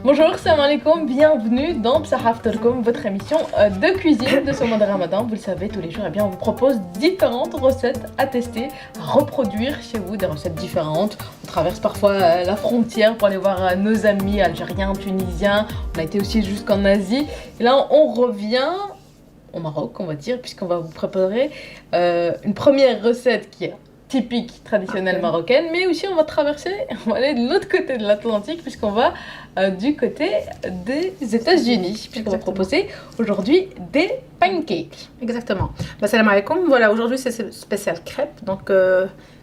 Bonjour, salam alaikum, bienvenue dans Psahafterkoum, votre émission de cuisine de ce mois de Ramadan. Vous le savez, tous les jours, on vous propose différentes recettes à tester, à reproduire chez vous, des recettes différentes. On traverse parfois la frontière pour aller voir nos amis algériens, tunisiens. On a été aussi jusqu'en Asie. Et là, on revient au Maroc, on va dire, puisqu'on va vous préparer une première recette qui est typique, traditionnelle marocaine, mais aussi on va aller de l'autre côté de l'Atlantique, puisqu'on va du côté des États-Unis, puisqu'on va proposer aujourd'hui des pancakes. Exactement. Salam alaikum. Voilà, aujourd'hui c'est spécial crêpes. Donc,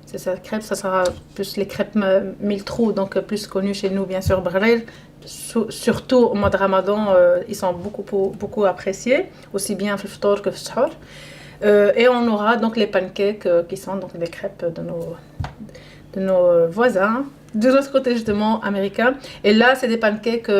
spécial crêpes, ça sera plus les crêpes mille trous, donc plus connues chez nous, bien sûr, Brel. Surtout au mois de Ramadan, ils sont beaucoup appréciés, aussi bien fiftor que fshour. Et on aura donc les pancakes qui sont donc des crêpes de nos voisins, de l'autre côté justement américain. Et là, c'est des pancakes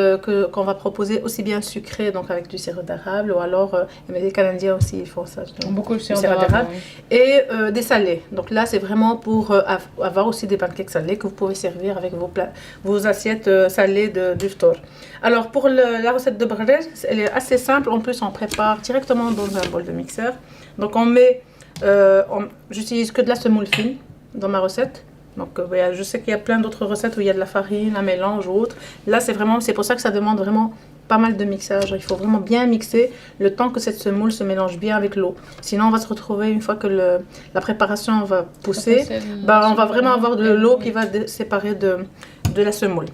qu'on va proposer aussi bien sucrés, donc avec du sirop d'érable, ou alors les Canadiens aussi ils font ça. Beaucoup de sirop d'érable. Oui. Et des salés. Donc là, c'est vraiment pour avoir aussi des pancakes salés que vous pouvez servir avec vos assiettes salées du ftour. Alors pour la recette de Brel, elle est assez simple. En plus, on prépare directement dans un bol de mixeur. Donc on met, j'utilise que de la semoule fine dans ma recette. Donc je sais qu'il y a plein d'autres recettes où il y a de la farine, un mélange ou autre. Là c'est pour ça que ça demande vraiment pas mal de mixage. Il faut vraiment bien mixer le temps que cette semoule se mélange bien avec l'eau. Sinon on va se retrouver une fois que la préparation va pousser, on va vraiment avoir de l'eau qui va séparer de la semoule.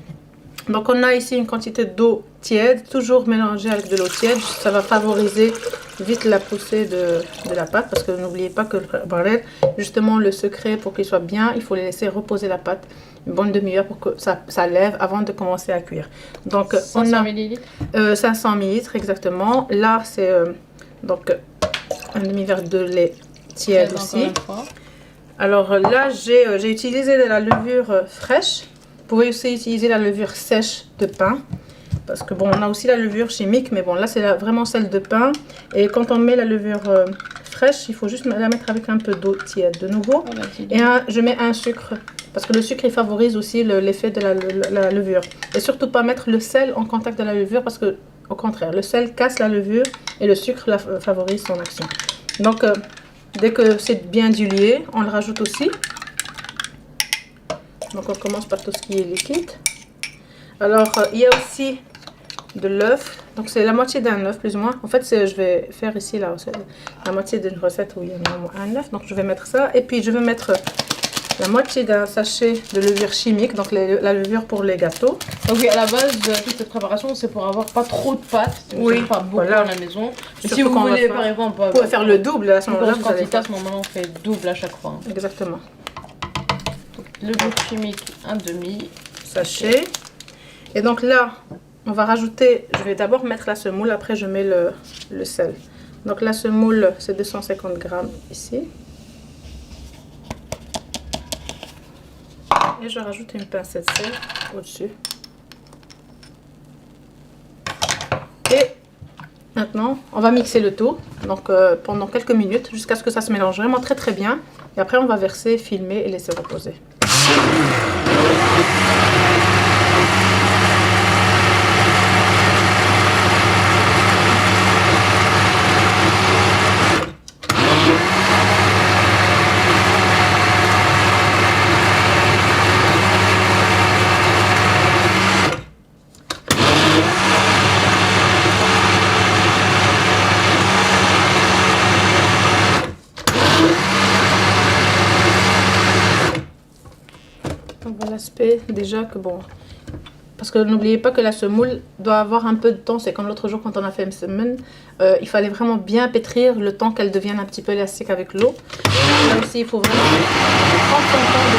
Donc on a ici une quantité d'eau tiède, toujours mélangée avec de l'eau tiède. Ça va favoriser vite la poussée de la pâte, parce que n'oubliez pas que le Brel, justement le secret pour qu'il soit bien, il faut laisser reposer la pâte une bonne demi-heure pour que ça lève avant de commencer à cuire. Donc 500 ml 500 ml exactement. Là c'est donc un demi-verre de lait tiède aussi. Alors là j'ai utilisé de la levure fraîche. Vous pouvez aussi utiliser la levure sèche de pain, parce que bon, on a aussi la levure chimique, mais bon, là c'est vraiment celle de pain. Et quand on met la levure fraîche, il faut juste la mettre avec un peu d'eau tiède de nouveau. Et je mets un sucre, parce que le sucre il favorise aussi l'effet de la levure. Et surtout pas mettre le sel en contact de la levure, parce que au contraire, le sel casse la levure et le sucre favorise son action. Donc dès que c'est bien dilué, on le rajoute aussi. Donc on commence par tout ce qui est liquide. Alors il y a aussi de l'œuf. Donc c'est la moitié d'un œuf plus ou moins. En fait je vais faire ici la moitié d'une recette où il y a un œuf. Donc je vais mettre ça. Et puis je vais mettre la moitié d'un sachet de levure chimique. Donc la levure pour les gâteaux. Donc oui, à la base de toute cette préparation, c'est pour avoir pas trop de pâte. Oui, pas beaucoup à la maison. Et si vous voulez par exemple, vous pouvez faire le double à ce moment-là. À ce moment-là, on fait double à chaque fois. Exactement. Levure chimique, un demi sachet. Et donc là, on va rajouter, je vais d'abord mettre la semoule, après je mets le sel. Donc la semoule, c'est 250 grammes ici. Et je rajoute une pincée de sel au-dessus. Et maintenant, on va mixer le tout, donc pendant quelques minutes, jusqu'à ce que ça se mélange vraiment très très bien. Et après, on va verser, filmer et laisser reposer. L'aspect déjà que bon, parce que n'oubliez pas que la semoule doit avoir un peu de temps. C'est comme l'autre jour quand on a fait une semaine, il fallait vraiment bien pétrir le temps qu'elle devienne un petit peu élastique avec l'eau. Là aussi il faut vraiment prendre son temps de...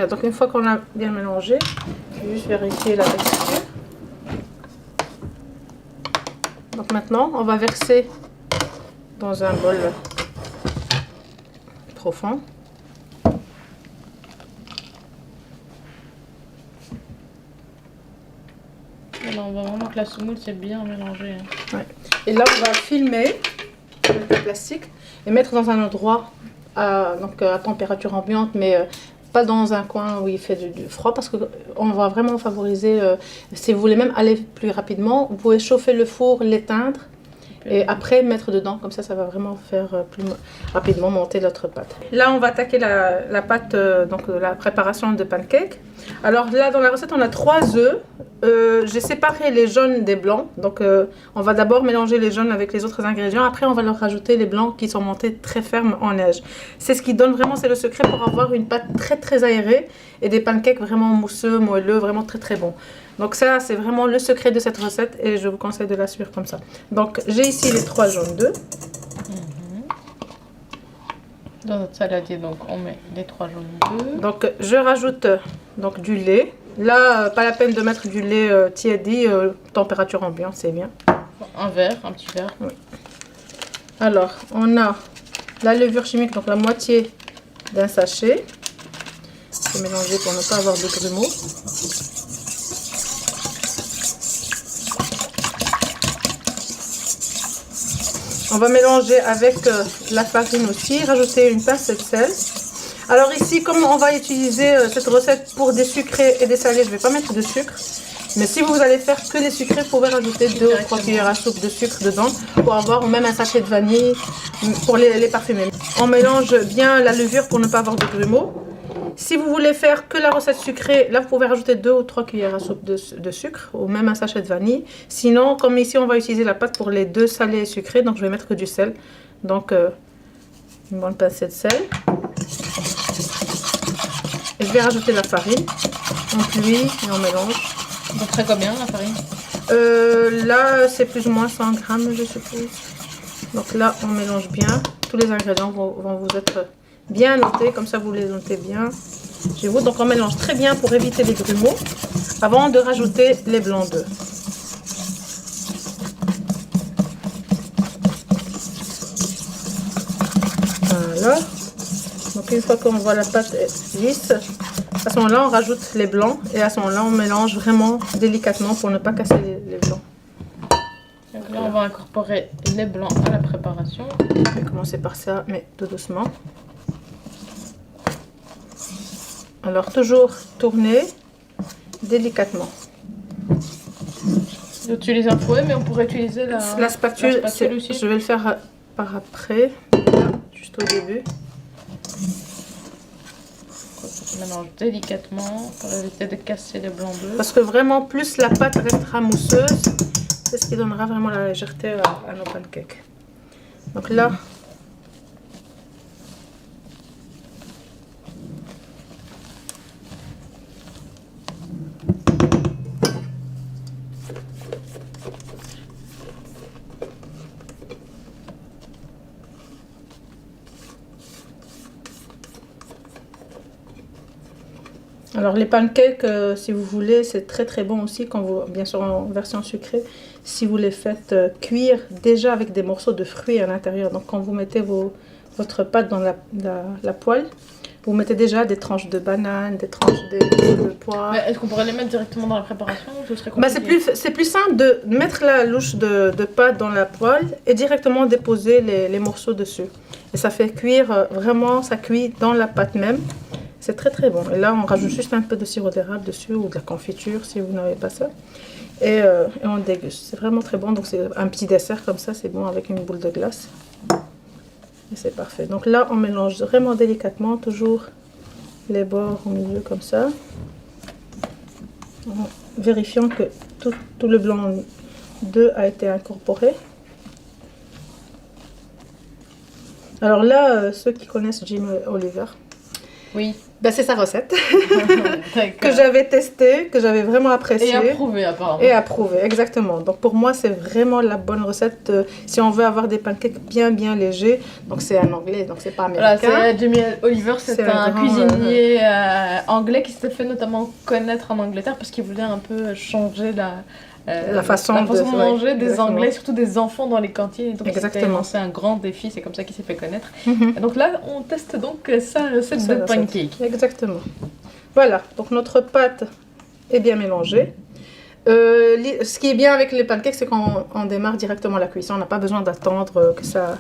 Donc une fois qu'on a bien mélangé, je vais juste vérifier la texture. Donc maintenant, on va verser dans un bol profond. Non, on voit vraiment que la semoule c'est bien mélangé. Hein. Ouais. Et là, on va filmer avec le plastique et mettre dans un endroit donc, à température ambiante, mais pas dans un coin où il fait du froid, parce qu'on va vraiment favoriser, si vous voulez même aller plus rapidement, vous pouvez chauffer le four, l'éteindre, et après mettre dedans, comme ça va vraiment faire plus rapidement monter notre pâte. Là, on va attaquer la pâte, donc la préparation de pancakes. Alors là, dans la recette, on a 3 œufs. J'ai séparé les jaunes des blancs. Donc, on va d'abord mélanger les jaunes avec les autres ingrédients. Après, on va leur rajouter les blancs qui sont montés très fermes en neige. C'est ce qui donne vraiment, c'est le secret pour avoir une pâte très très aérée et des pancakes vraiment mousseux, moelleux, vraiment très très bons. Donc ça, c'est vraiment le secret de cette recette et je vous conseille de la suivre comme ça. Donc, j'ai ici les 3 jaunes d'œufs. Dans notre saladier, donc on met les 3 jaunes d'œufs. Donc, je rajoute donc du lait. Là, pas la peine de mettre du lait tiédi, température ambiante, c'est bien. Un verre, un petit verre. Oui. Alors, on a la levure chimique, donc la moitié d'un sachet. Je vais mélanger pour ne pas avoir de grumeaux. On va mélanger avec la farine aussi, rajouter une pincée de sel. Alors ici, comme on va utiliser cette recette pour des sucrés et des salés, je ne vais pas mettre de sucre. Mais si vous allez faire que des sucrés, vous pouvez rajouter 2 ou 3 cuillères à soupe de sucre dedans pour avoir, ou même un sachet de vanille pour les parfumer. On mélange bien la levure pour ne pas avoir de grumeaux. Si vous voulez faire que la recette sucrée, là vous pouvez rajouter 2 ou 3 cuillères à soupe de sucre ou même un sachet de vanille. Sinon, comme ici on va utiliser la pâte pour les 2 salés et sucrés, donc je vais mettre que du sel. Donc une bonne pincée de sel. Et je vais rajouter la farine. On plie et on mélange. Donc très combien la farine? Là c'est plus ou moins 100 grammes je suppose. Donc là on mélange bien. Tous les ingrédients vont vous être bien notés, comme ça vous les notez bien chez vous. Donc on mélange très bien pour éviter les grumeaux avant de rajouter les blancs d'œufs. Voilà. Donc une fois qu'on voit la pâte est lisse, à ce moment-là on rajoute les blancs et à ce moment-là on mélange vraiment délicatement pour ne pas casser les blancs. Donc là on va incorporer les blancs à la préparation. Je vais commencer par ça, mais tout doucement. Alors toujours tourner délicatement. J'utilise un fouet, mais on pourrait utiliser la spatule aussi. Je vais le faire par après, là, juste au début. On mélange délicatement pour éviter de casser les blancs d'œufs. Parce que vraiment, plus la pâte restera mousseuse, c'est ce qui donnera vraiment la légèreté à nos pancakes. Donc là, alors les pancakes, si vous voulez, c'est très très bon aussi, quand vous, bien sûr en version sucrée, si vous les faites cuire déjà avec des morceaux de fruits à l'intérieur. Donc quand vous mettez votre pâte dans la poêle, vous mettez déjà des tranches de banane, des tranches de poire. Est-ce qu'on pourrait les mettre directement dans la préparation ou ce serait compliqué? C'est plus simple de mettre la louche de pâte dans la poêle et directement déposer les morceaux dessus. Et ça fait cuire, vraiment ça cuit dans la pâte même. C'est très très bon. Et là, on rajoute juste un peu de sirop d'érable dessus ou de la confiture si vous n'avez pas ça. Et on déguste. C'est vraiment très bon. Donc, c'est un petit dessert comme ça. C'est bon avec une boule de glace. Et c'est parfait. Donc là, on mélange vraiment délicatement. Toujours les bords au milieu comme ça. En vérifiant que tout le blanc d'œuf a été incorporé. Alors là, ceux qui connaissent Jim Oliver. Oui. Ben, c'est sa recette que j'avais testée, que j'avais vraiment appréciée. Et approuvée apparemment. Et approuvée, exactement. Donc pour moi, c'est vraiment la bonne recette si on veut avoir des pancakes bien légers. Donc c'est un anglais, donc c'est pas américain. Voilà, Jamie Oliver, c'est un cuisinier anglais qui s'était fait notamment connaître en Angleterre parce qu'il voulait un peu changer la façon de manger des Anglais, surtout des enfants dans les cantines. Donc c'est un grand défi, c'est comme ça qu'il s'est fait connaître. Et donc là, on teste donc sa recette de pancake. Exactement. Voilà, donc notre pâte est bien mélangée. Ce qui est bien avec les pancakes, c'est qu'on démarre directement la cuisson. On n'a pas besoin d'attendre que ça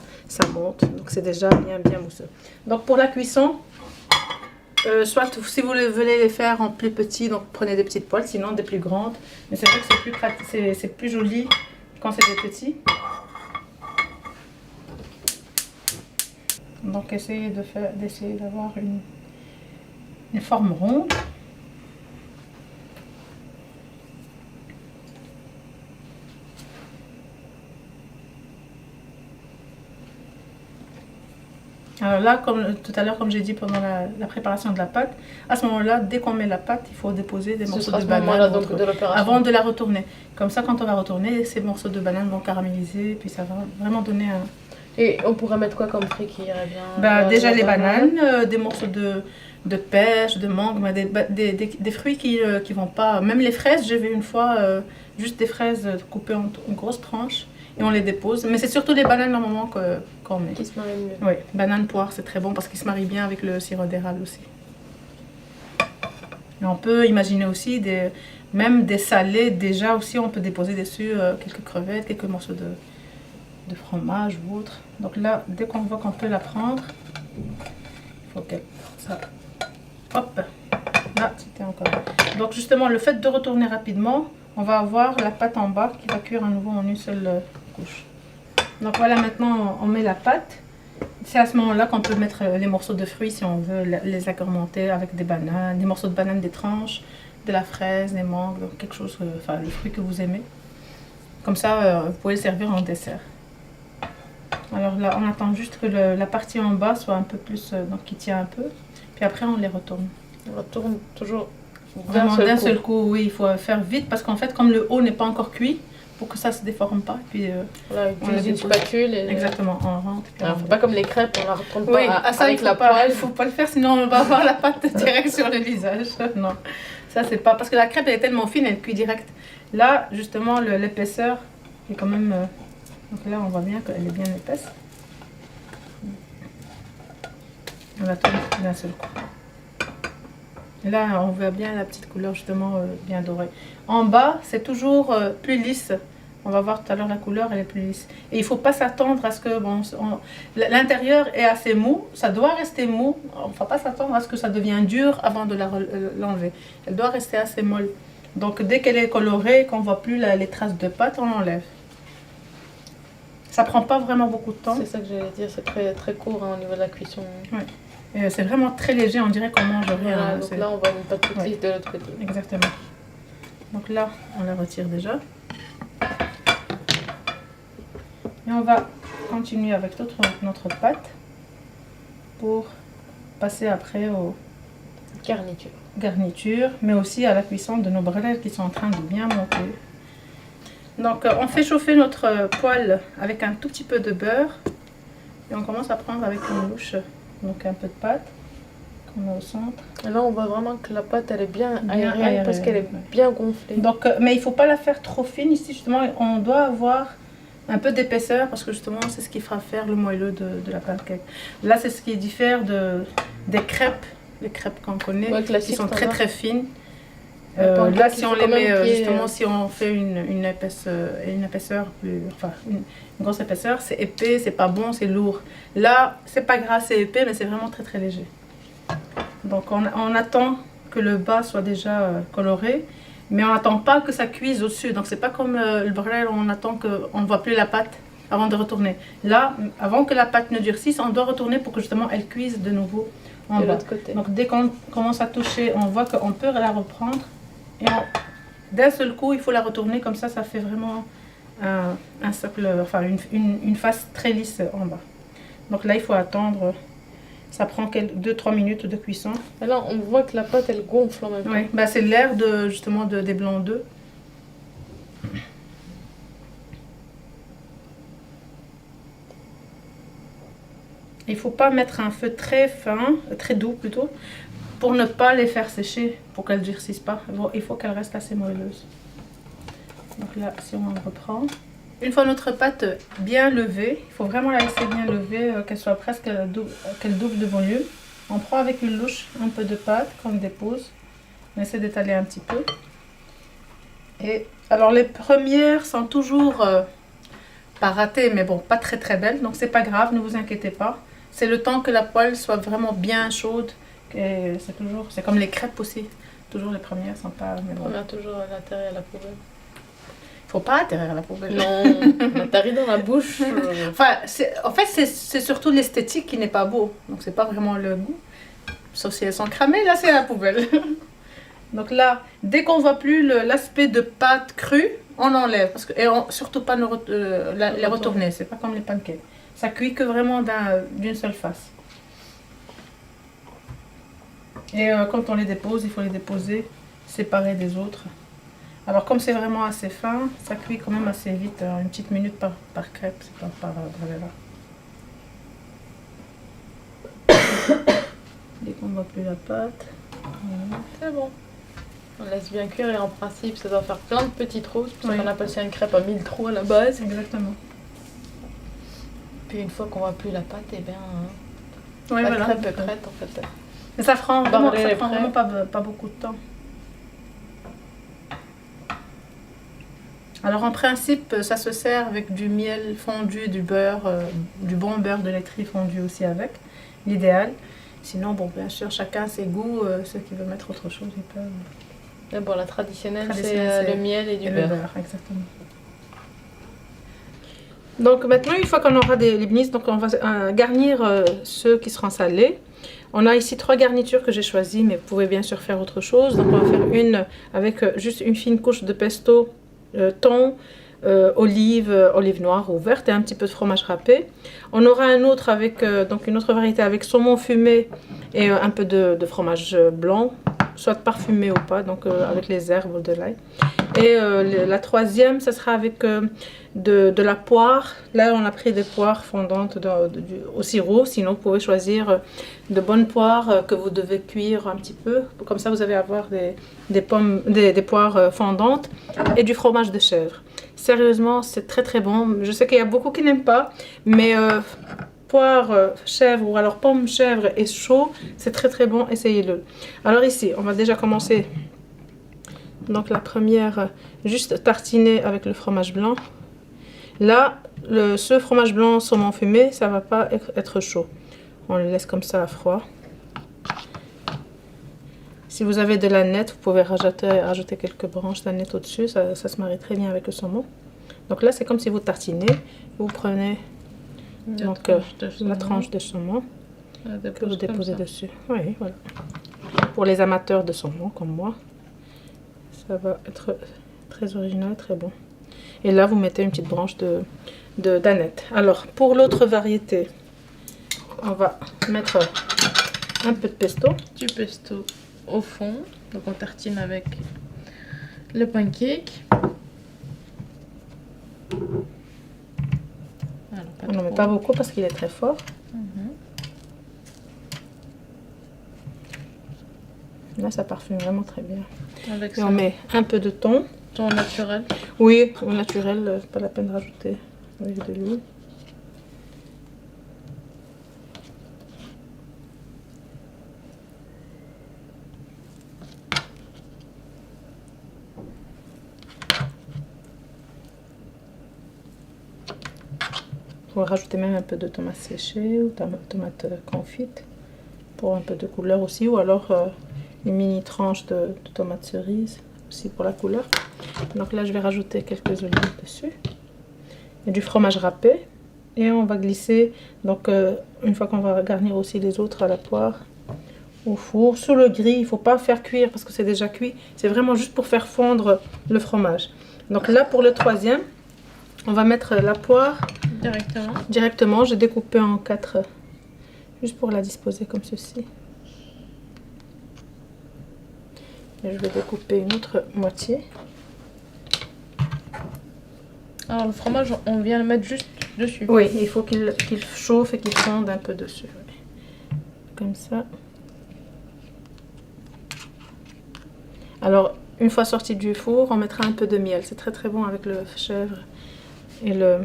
monte. Donc c'est déjà bien mousseux. Donc pour la cuisson, soit si vous voulez les faire en plus petits, donc prenez des petites poêles, sinon des plus grandes. Mais c'est vrai que c'est plus pratique, c'est plus joli quand c'est des petits. Donc essayez d'avoir une forme ronde. Alors là, comme tout à l'heure, comme j'ai dit pendant la préparation de la pâte, à ce moment-là, dès qu'on met la pâte, il faut déposer des morceaux de banane avant de la retourner. Comme ça, quand on va retourner, ces morceaux de banane vont caraméliser, puis ça va vraiment donner un... Et on pourrait mettre quoi comme fruit qui irait bien? Bah, déjà les bananes, des morceaux de pêche, de mangue, des fruits qui vont pas... Même les fraises, j'ai vu une fois, juste des fraises coupées en grosses tranches. Et on les dépose. Mais c'est surtout les bananes normalement qu'on met. Qui se marient mieux. Oui, banane poire, c'est très bon parce qu'il se marie bien avec le sirop d'érable aussi. Et on peut imaginer aussi même des salés. Déjà aussi, on peut déposer dessus quelques crevettes, quelques morceaux de fromage ou autre. Donc là, dès qu'on voit qu'on peut la prendre, il faut qu'elle... Ça... Hop. Là, c'était encore... Donc justement, le fait de retourner rapidement, on va avoir la pâte en bas qui va cuire à nouveau en une seule couche. Donc voilà, maintenant on met la pâte. C'est à ce moment-là qu'on peut mettre les morceaux de fruits si on veut les agrémenter avec des bananes, des morceaux de bananes, des tranches, de la fraise, des mangues, quelque chose, enfin le fruit que vous aimez. Comme ça, vous pouvez le servir en dessert. Alors là, on attend juste que la partie en bas soit un peu plus, donc qui tient un peu. Puis après, on les retourne. On retourne toujours vraiment d'un seul coup. Oui, il faut faire vite parce qu'en fait, comme le haut n'est pas encore cuit, pour que ça se déforme pas. Puis voilà, on utilise une spatule. Et... Exactement, on rentre. Alors, faut pas comme les crêpes, on la retourne oui, pas ça, avec la poêle. Il faut pas le faire, sinon on va avoir la pâte direct sur le visage. Non, ça c'est pas... Parce que la crêpe elle est tellement fine, elle cuit direct. Là, justement, l'épaisseur est quand même... Donc là, on voit bien qu'elle est bien épaisse. On la tourne d'un seul coup. Et là, on voit bien la petite couleur justement bien dorée. En bas, c'est toujours plus lisse. On va voir tout à l'heure la couleur, elle est plus lisse. Et il ne faut pas s'attendre à ce que... l'intérieur est assez mou, ça doit rester mou. On ne va pas s'attendre à ce que ça devienne dur avant de l'enlever. Elle doit rester assez molle. Donc dès qu'elle est colorée, qu'on ne voit plus les traces de pâte, on l'enlève. Ça ne prend pas vraiment beaucoup de temps. C'est ça que j'allais dire, c'est très, très court hein, au niveau de la cuisson. Ouais. C'est vraiment très léger, on dirait qu'on mange rien. Voilà, donc là, on voit une pâte toute lisse de l'autre côté. Exactement. Donc là, on la retire déjà. Et on va continuer avec notre pâte pour passer après aux garnitures, mais aussi à la cuisson de nos brelets qui sont en train de bien monter. Donc on fait chauffer notre poêle avec un tout petit peu de beurre et on commence à prendre avec une louche. Donc un peu de pâte qu'on met au centre. Et là on voit vraiment que la pâte elle est bien aérée parce qu'elle est bien gonflée. Donc, mais il ne faut pas la faire trop fine ici justement, on doit avoir un peu d'épaisseur parce que justement c'est ce qui fera faire le moelleux de la pancake. Là c'est ce qui diffère des crêpes, les crêpes qu'on connaît, qui sont très très fines. Là si on les met justement, si on fait une épaisseur plus, enfin une grosse épaisseur, c'est épais, c'est pas bon, c'est lourd. Là c'est pas gras, c'est épais, mais c'est vraiment très très léger. Donc on attend que le bas soit déjà coloré, mais on n'attend pas que ça cuise au-dessus. Donc c'est pas comme le brûlé, on attend qu'on ne voit plus la pâte avant de retourner. Là, avant que la pâte ne durcisse, on doit retourner pour que justement elle cuise de nouveau en bas. Donc dès qu'on commence à toucher, on voit qu'on peut la reprendre. Et d'un seul coup, il faut la retourner, comme ça fait vraiment un socle, enfin une face très lisse en bas. Donc là, il faut attendre, ça prend 2-3 minutes de cuisson. Et là, on voit que la pâte, elle gonfle en même temps. Oui, bah, c'est l'air justement des blancs d'œufs. Il ne faut pas mettre un feu très fin, très doux plutôt, pour ne pas les faire sécher, pour qu'elles ne durcissent pas. Il faut qu'elles restent assez moelleuses. Donc là, si on reprend. Une fois notre pâte bien levée, il faut vraiment la laisser bien levée, qu'elle soit presque qu'elle double de volume. On prend avec une louche un peu de pâte qu'on dépose. On essaie d'étaler un petit peu. Et alors les premières sont toujours pas ratées, mais bon, pas très très belles. Donc c'est pas grave, ne vous inquiétez pas. C'est le temps que la poêle soit vraiment bien chaude. C'est comme les crêpes aussi. Toujours les premières sont pas. Mais bon. On a toujours l'intérieur à la poubelle. Faut pas atterrir à la poubelle. Non, l'intérieur dans la bouche. Enfin, en fait, c'est surtout l'esthétique qui n'est pas beau. Donc c'est pas vraiment le goût. Sauf si elles sont cramées, là c'est à la poubelle. Donc là, dès qu'on voit plus l'aspect de pâte crue, on enlève. Surtout pas les retourner, c'est pas comme les pancakes. Ça cuit que vraiment d'une seule face. Et quand on les dépose, il faut les déposer séparés des autres. Alors comme c'est vraiment assez fin, ça cuit quand même assez vite, une petite minute par crêpe, c'est pas par là. Dès qu'on ne voit plus la pâte. Voilà. C'est bon. On laisse bien cuire et en principe ça doit faire plein de petits trous. C'est pour ça Oui. qu'on appelle ça une crêpe à 1000 trous à la base. Exactement. Puis une fois qu'on voit plus la pâte, et bien Oui, la voilà. crêpe est prête en fait. Mais ça prend vraiment, Bordel est prêt. pas beaucoup de temps. Alors en principe, ça se sert avec du miel fondu, du beurre, du bon beurre de laiterie fondu aussi avec, l'idéal. Sinon, bon, bien sûr, chacun ses goûts. Ceux qui veulent mettre autre chose, ils peuvent. Mais bon, la traditionnelle, Traditionnelle, c'est le miel et du beurre. Exactement. Donc maintenant, une fois qu'on aura les blinis, donc on va garnir ceux qui seront salés. On a ici 3 garnitures que j'ai choisies, mais vous pouvez bien sûr faire autre chose. Donc on va faire une avec juste une fine couche de pesto, thon, olive noire ou verte et un petit peu de fromage râpé. On aura un autre avec donc une autre variété avec saumon fumé et un peu de fromage blanc, soit parfumé ou pas, donc avec les herbes de l'ail. Et la troisième, ça sera avec de la poire. Là, on a pris des poires fondantes au sirop. Sinon, vous pouvez choisir de bonnes poires que vous devez cuire un petit peu. Comme ça, vous allez avoir des poires fondantes et du fromage de chèvre. Sérieusement, c'est très très bon. Je sais qu'il y a beaucoup qui n'aiment pas, mais poire chèvre ou alors pomme chèvre et chaud, c'est très très bon. Essayez-le. Alors ici, on va déjà commencer. Donc la première, juste tartiner avec le fromage blanc. Là, ce fromage blanc saumon fumé, ça va pas être chaud. On le laisse comme ça à froid. Si vous avez de l'aneth, vous pouvez rajouter quelques branches d'aneth au-dessus. Ça se marie très bien avec le saumon. Donc là, c'est comme si vous tartinez. Vous prenez la tranche de saumon que vous déposez dessus. Oui, voilà. Pour les amateurs de saumon comme moi, ça va être très original, très bon. Et là, vous mettez une petite branche d'aneth. Alors, pour l'autre variété, on va mettre un peu de pesto. Du pesto au fond. Donc on tartine avec le pancake. Alors, On n'en met pas beaucoup parce qu'il est très fort. Là, ça parfume vraiment très bien. Avec Et on met un peu de thon. thon naturel. Oui, au naturel, pas la peine de rajouter avec de l'huile. Vous pouvez rajouter même un peu de tomate séchée ou tomate confite pour un peu de couleur aussi, ou alors une mini tranche de tomate cerise aussi pour la couleur. Donc là, je vais rajouter quelques olives dessus et du fromage râpé. Et on va glisser, donc une fois qu'on va garnir aussi les autres à la poire, au four, sur le grill. Il ne faut pas faire cuire parce que c'est déjà cuit. C'est vraiment juste pour faire fondre le fromage. Donc là, pour le troisième, on va mettre la poire directement. J'ai découpé en 4, juste pour la disposer comme ceci. Et je vais découper une autre moitié. Alors le fromage, on vient le mettre juste dessus. Oui, il faut qu'il chauffe et qu'il fonde un peu dessus. Comme ça. Alors, une fois sorti du four, on mettra un peu de miel. C'est très très bon avec le chèvre et le...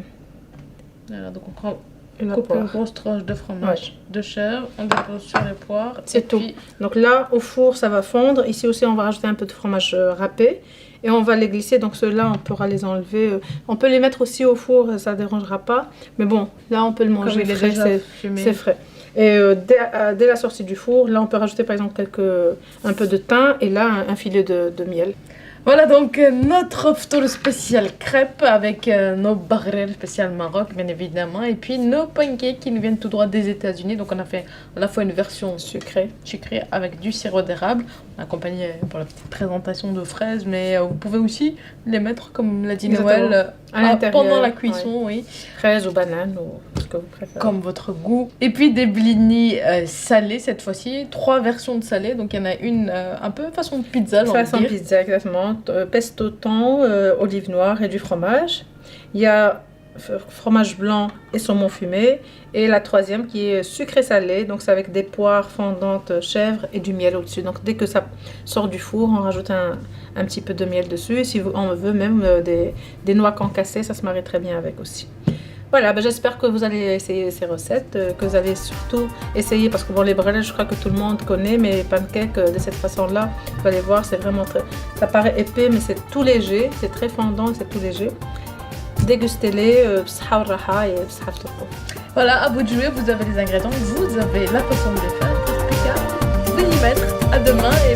Voilà, donc on prend Et la coupe une poire. grosse tranche de fromage de chèvre, on dépose sur les poires. C'est et tout. puis- Donc là, au four, ça va fondre. Ici aussi, on va rajouter un peu de fromage râpé. Et on va les glisser. Donc ceux-là, on pourra les enlever. On peut les mettre aussi au four, ça ne dérangera pas. Mais bon, là, on peut le manger Comme il est frais. déjà fumé. C'est frais. Et dès la sortie du four, là, on peut rajouter par exemple un peu de thym. Et là, un filet de miel. Voilà donc notre ftour spécial crêpes avec nos barrel spécial Maroc bien évidemment et puis nos pancakes qui nous viennent tout droit des États-Unis. Donc on a fait à la fois une version sucrée avec du sirop d'érable, accompagné pour la petite présentation de fraises, mais vous pouvez aussi les mettre comme l'a dit Exactement. Noël À l'intérieur, pendant la cuisson, oui, Fraises ou bananes ou ce que vous préférez. comme votre goût. Et puis des blinis salés cette fois-ci, 3 versions de salés. Donc il y en a une un peu façon pizza, j'ai envie de Façon dire. pizza, exactement. Pesto thon, olive noire et du fromage. Il y a fromage blanc et saumon fumé. Et la troisième qui est sucré salé. Donc c'est avec des poires fondantes chèvre et du miel au-dessus. Donc dès que ça sort du four, on rajoute un petit peu de miel dessus. Et si on veut même des noix concassées, ça se marie très bien avec aussi. Voilà, ben j'espère que vous allez essayer ces recettes, que vous allez surtout essayer, parce que bon, les brûlés, je crois que tout le monde connaît, mais les pancakes de cette façon-là, vous allez voir, c'est vraiment très... Ça paraît épais, mais c'est tout léger, c'est très fondant, c'est tout léger. Dégustez-les, b'sha wa raha et b'sha ftourkoum. Voilà, à vous de jouer, vous avez les ingrédients, vous avez la façon de les faire, plus qu'à vous y mettre. À demain et